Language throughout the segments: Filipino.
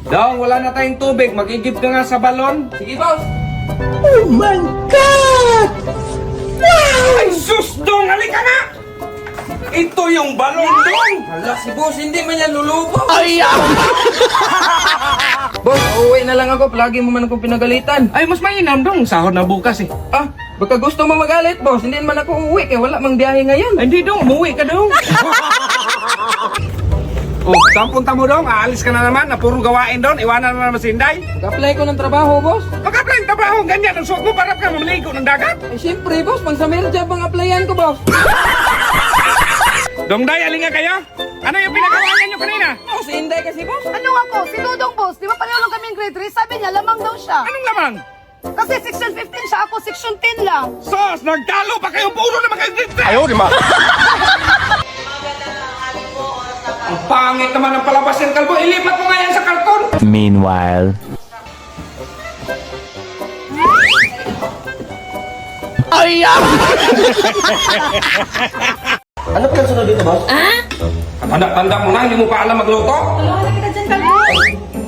Dong, wala na tayong tubig. Mag-igib ka nga sa balon. Sige, boss. Oh my God! Ay, sus, Dong! Halika nga! Ito yung balon, Dong! Hala, si boss, hindi man yan lulubo. Ayaw! Boss, uuwi na lang ako. Lagi mo man akong pinagalitan. Ay, mas mainam, Dong. Sahod na bukas eh. Ah, baka gusto mo magalit, boss. Hindi man ako uuwi, kaya wala mang biyahe ngayon. Ay, hindi, Dong. Umuwi ka, Dong. Oh, saan punta mo, Dong? Aalis ka na naman. Na puro gawain, Dong. Iwanan na naman si Inday. Mag-apply ko ng trabaho, boss. Mag-apply ng trabaho. Ganyan. Ang suot mo para ka mamaligo ng dagat. Eh, siyempre, boss. Pang summer job ang applyan ko, boss. Dong Day, alinga kayo? Ano yung pinagawanan nyo kanina? Oh, si Inday kasi, boss. Ano ako? Si Dudong boss, di ba pareho lang kaming grade 3? Sabi niya, lamang daw siya. Anong lamang? Kasi section 15 siya, ako section 10 lang. Sos, nagtalo pa kayo. Puro naman kayo dito. Ayaw, di ma. Ang pangit naman ng palabas ng kalbo. Ilipat mo nga yan sa karton. Meanwhile. Ayaw! Ano pa sunod dito, boss? Tanda mo na, hindi mo pa alam magluto. Tulungan na kita dyan, Kalbo.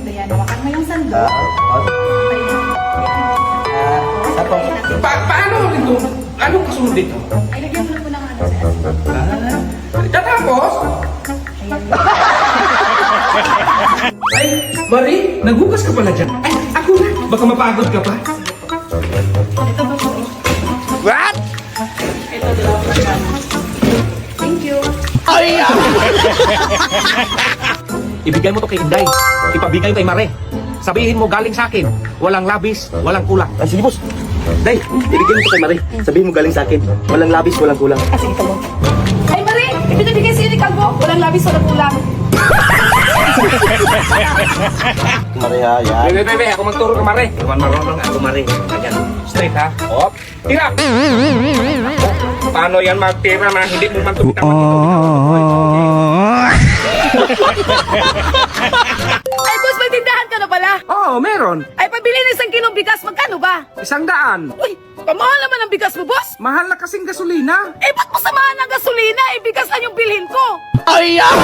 Ayan, hawakan mo yung sando. Sa pang... Paano dito? Anong kasunod dito? Ay, lagyan mo na po ng ano sa'yo. Tapos? Ay, Marie, naghugas ka pala dyan. Ay, ako na. Baka mapagod ka pa. Ito ba po? What? Ito, dalawa po yan. Thank you. Ayaw! Ibigay mo to kay Inday. Ipabigay kay Mare. Sabihin mo galing sa akin. Walang labis, walang kulang. Ay, sige, boss. Day, ibigay mo ito kay Marie. Sabihin mo galing sa akin. Walang labis, walang kulang. Ah, sige, Kalbo. Ay, Marie, ibinibigay sa'yo ni Kalbo. Walang labis, walang kulang. Marie, ha, yan. Bebe, ako magturo ka, Mare. Iwan marunong ako, Mare. Ayan, straight ha. Hop, tira. Paano yan magtira na hindi mo man tumita Ay, boss, may tindahan ka na pala. Oo, meron. Ay, pabili ng 1 kilong bigas, magkano ba? 100. Uy, pamahal naman ang bigas mo, boss. Mahal na kasing gasolina. Eh, ba't mo samahan ng gasolina? Eh, bigas lang yung bilhin ko. Ayaw!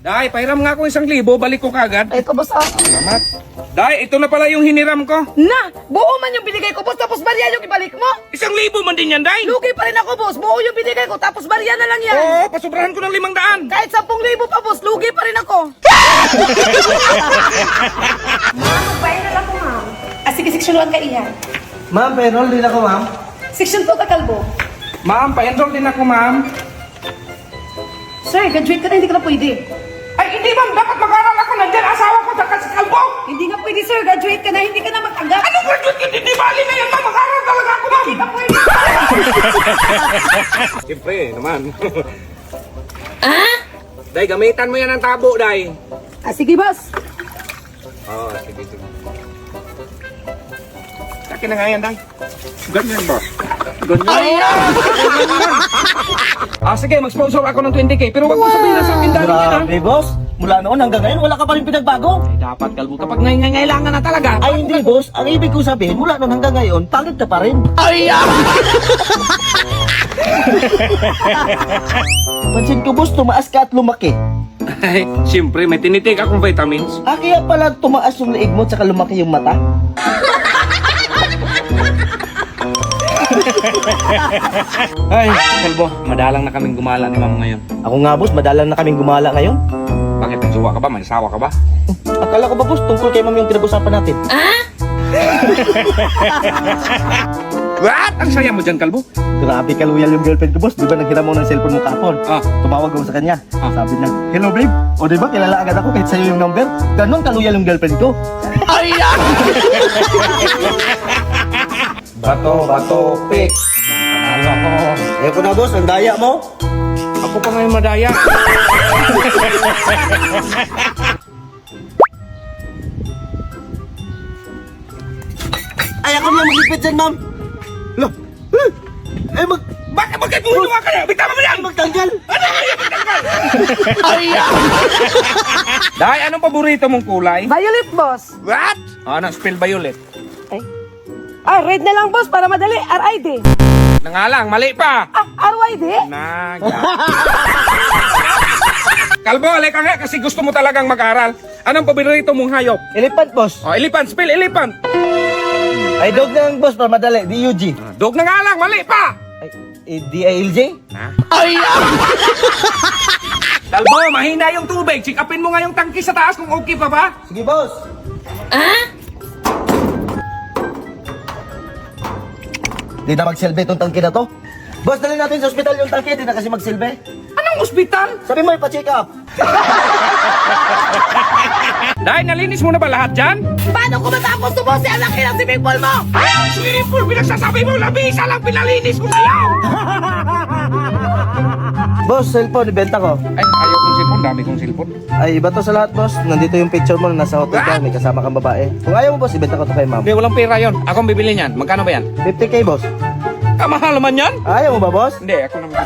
Day, pahiram nga ako 1,000, balik ko kagad. Ay, ito, boss, ah. Salamat. Day, ito na pala yung hiniram ko. Na, buo man yung binigay ko, boss, tapos barya yung ibalik mo. 1,000 man din yan, Day. Lugi pa rin ako, boss. Buo yung binigay ko, tapos barya na lang yan. Oo, pasubrahan ko ng 500. Kahit 10,000 pa, boss, lugi pa rin ako. Ma'am, magbayad na lang ko, ma'am. Ah, sige, section 1 ka, Iha. Ma'am, payroll din ako, ma'am. Section 2 ka, Kalbo. Ma'am, pa-enroll din ako, ma'am. Sir, graduate ka na, hindi ka na pwede. Ay, hindi ma'am. Dapat mag-aral ako. Nandiyan asawa ko sa kalbo. Hindi nga pwede, sir. Graduate ka na, hindi ka na matanggap. Anong graduate ka? Hindi bali na yan, ma'am. Mag-aral talaga ako, ma'am. Hindi ka pwede. Siyempre, naman. Day, gamitan mo yan ng tabo, Day. Ah, sige, boss. Oo, sige. Akin na nga yan, Day. Ganyan ba? Ganyan. Sige, mag-sponsor ako ng 20K. Pero wag mo sabihin na sa akin, Day. Grabe, boss. Mula noon hanggang ngayon, wala ka pa rin pinagbago. Ay, dapat kalbo. Kapag ngailangan na talaga. Ay, hindi, boss. Ang ibig ko sabihin, mula noon hanggang ngayon, pangit ka pa rin. Ayaw! Pansin ko, boss, tumaas ka at lumaki. Ay, siyempre, may tinitik akong vitamins. Ah, kaya pala tumaas yung leeg mo, tsaka lumaki yung mata. Ay, kalbo. Madalang na kaming gumala ni ma'am ngayon. Ako nga, boss, madalang na kaming gumala ngayon. Bakit? May jowa ka ba? May asawa ka ba? Akala ko ba, boss, tungkol kay ma'am yung pinag-usapan natin? What? Ang saya mo dyan, kalbo. Grabe ka loyal yung girlfriend ko, boss. Di ba naghiram mo ng cellphone mo kahapon? Ah. Tumawag ako sa kanya. Sabi niya, hello babe. O di ba, kilala agad ako kahit sa'yo yung number. Ganon ka loyal yung girlfriend ko. Ayaw! Bato, pick. Panalo ako. Ayoko na, boss. Ang daya mo. Ako pa ngayon madaya. Ay, ako niya maglipit dyan, ma'am. Lo. Bakit bumunuwa ka na? Bitama mo yan! Magtanggal. Ano nga yan? Magtanggal! Ayaw! Day, anong paborito mong kulay? Violet, boss. What? Ano, spell violet. Ah, red na lang, boss, para madali. R-I-D. Na nga lang, mali pa. Ah, R-Y-D? Naga. Kalbo, alay ka nga kasi gusto mo talagang mag-aral. Anong paborito mong hayop? Elephant, boss. Oh, elephant. Spell elephant. Ay, dog na lang, boss, para madali. D-U-G. Dog na nga lang. Mali pa. Ay, D-I-L-J? Kalbo, mahina yung tubig. Check upin mo nga yung tangki sa taas kung okay pa ba. Sige, boss. Di na magsilbi itong tangke na to. Boss, dali natin sa ospital yung tangke. Di na kasi magsilbi. Anong ospital? Sabi mo, ipa-check up. Dahil nalinis mo na ba lahat dyan? Paano ko matapos to, boss? Ang laki ng swimming pool mo! Swimming pool, pinagsasabi mo, labisa lang pinalinis ko sa'yo. Boss, cellphone, ibenta ko. Ay, ayaw kong cellphone. Dami kong cellphone. Ay, iba to sa lahat, boss. Nandito yung picture mo na nasa hotel ka. May kasama kang babae. Kung ayaw mo, boss, ibenta ko to kay ma'am. Hindi, walang pera yon. Akong bibili niyan. Magkano ba yan? 50K, boss. Kamahal naman yan? Ayaw mo ba, boss? Hindi, ako naman.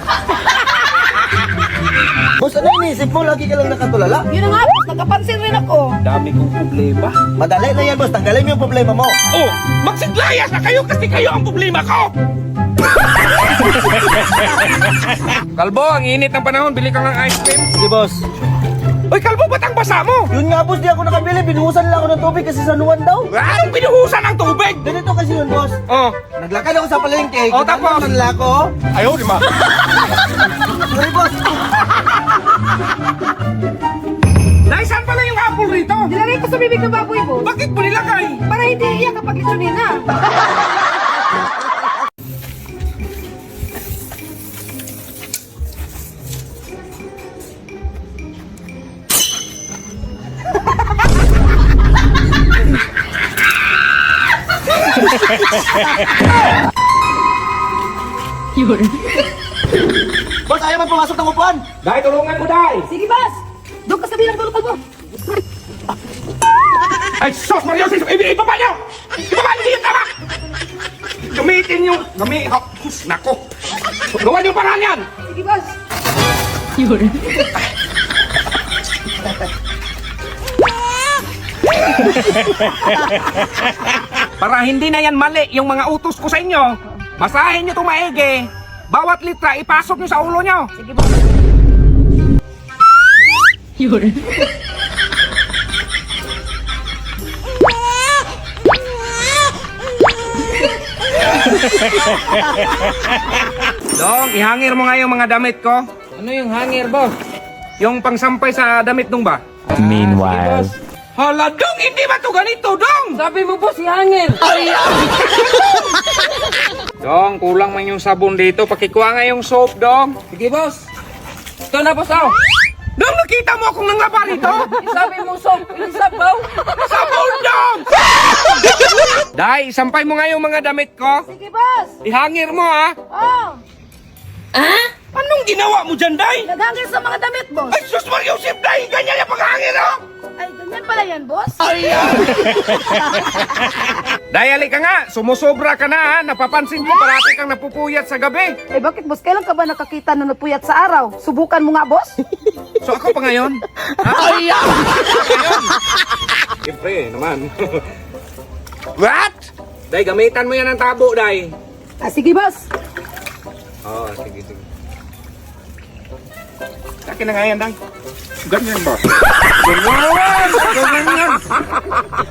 Boss, ano iniisip mo? Lagi ka lang nakatulala. Yun na nga, boss. Nagkapansin rin ako. Dami kong problema. Madali na yan, boss. Tanggalin mo yung problema mo. Oh, magsiglayas na kayo kasi kayo ang problema ko. Kalbo, ang init ng panahon. Bili ka ng ice cream. Sige, boss. Uy, Kalbo, ba't ang basa mo? Yun nga, boss. Di ako nakabili. Binuhusan lang ako ng tubig kasi sanuan daw. Anong binuhusan ng tubig? Ganito kasi yun, boss. Oh, Naglakad ako sa palengke. Oh, tapos? Nanla ko. ayaw, di ba? Sorry, boss. Dahil saan pala yung apple rito? Nilagay ko sa bibig ng baboy, boss. Bakit mo nilagay? Para hindi iyak kapag litsunin na. Boss, ayaw man pumasok ng upuan. Dahil tulungan mo, Dahil. Sige, boss. Doon ka sa bilang dulo, kalbo. Ay, sos, Mario, ibaba niyo! Ibaba niyo yung tama! Gamitin yung... Oh, nako! Gawa niyo paraan yan! Sige, boss. Para hindi na yan mali yung mga utos ko sa inyo, basahin niyo itong maigi. Bawat litra, ipasok niyo sa ulo niyo. Sige, boss. Dong, ihangir mo nga yung mga damit ko. Ano yung hangir, boss? Yung pangsampay sa damit nung ba? Meanwhile. Hala, Dong, hindi ba to ganito, Dong? Sabi mo, boss, ihangir. Dong, kulang man yung sabon dito. Pakikuha nga yung soap, Dong. Sige, boss. Ito na, boss, oh. Dong, nakita mo akong nanglaba rito? Sabi mo, soap. Ilisap, daw. Sabon, Dong! Dai, sampay mo nga yung mga damit ko. Sige, boss. Ihangir mo, ha? Oh. Anong ginawa mo dyan, Dai? Naghangin sa mga damit, boss. Ay, sus, Mariusip, Dai! Ganyan yung paghangir, oh! Ay, ganyan pala yan, boss. Dai, halika nga. Sumusobra ka na, ha? Napapansin ko, parati kang napupuyat sa gabi. Eh, bakit, boss? Kailan ka ba nakakita na napuyat sa araw? Subukan mo nga, boss. So, ako pa ngayon? Ha? Ngayon? Siyempre, naman. What? Dai, gamitan mo yan ng tabo, Dai. Ah, sige, boss. Oo, sige, sige. Akin na nga yan, Dai. Ganyan ba? Ganyan! Ganyan!